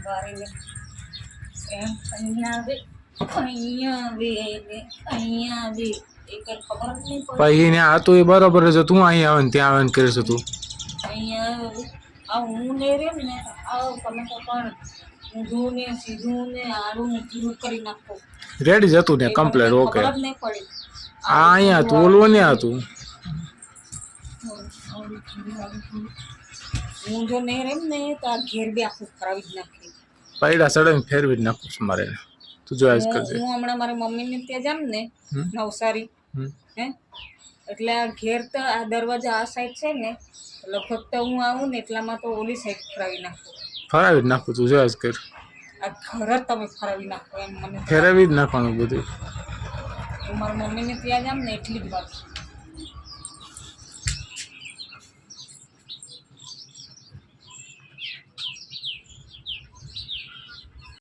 વારેને એમ અહીંયા આવે ને અહીંયા આવે એ કઈ ખબર જ નહીં પડે. પછી ને આ તો એ બરોબર છે, તું અહીં આવે ને ત્યાં આવે ને કરીશ તું. અહીંયા આ હું ને રે ને આવો તમે તો પણ ઊંધું ને સીધું ને આડું ને તીરું કરી નાખો. રેડી જ હતું ને કમ્પ્લેટ. ઓકે ખબર જ નહીં પડી. આ અહીંયા તું ઓલું ને હતું. હું જો નહીં રેમ ને તો આ ઘેર બી આખું કરાવી જ નાખી. પૈડા સડે ફેરવી જ નાખું છું મારે. તું જો આજ કરજે. હું હમણાં મારી મમ્મીને ત્યાં જામ ને નવસારી હે એટલે આ ઘેર તો આ દરવાજા આ સાઈડ છે ને લગભગ તો હું આવું ને એટલામાં તો ઓલી સાઈડ ફરાવી નાખું. ફરાવી જ નાખું. તું જો આજ કર. આ ઘર જ તમે ફરાવી નાખો એમ મને ફેરવી જ નાખવાનું બધું. હું મારી મમ્મીને ત્યાં જામ ને એટલી જ વાત.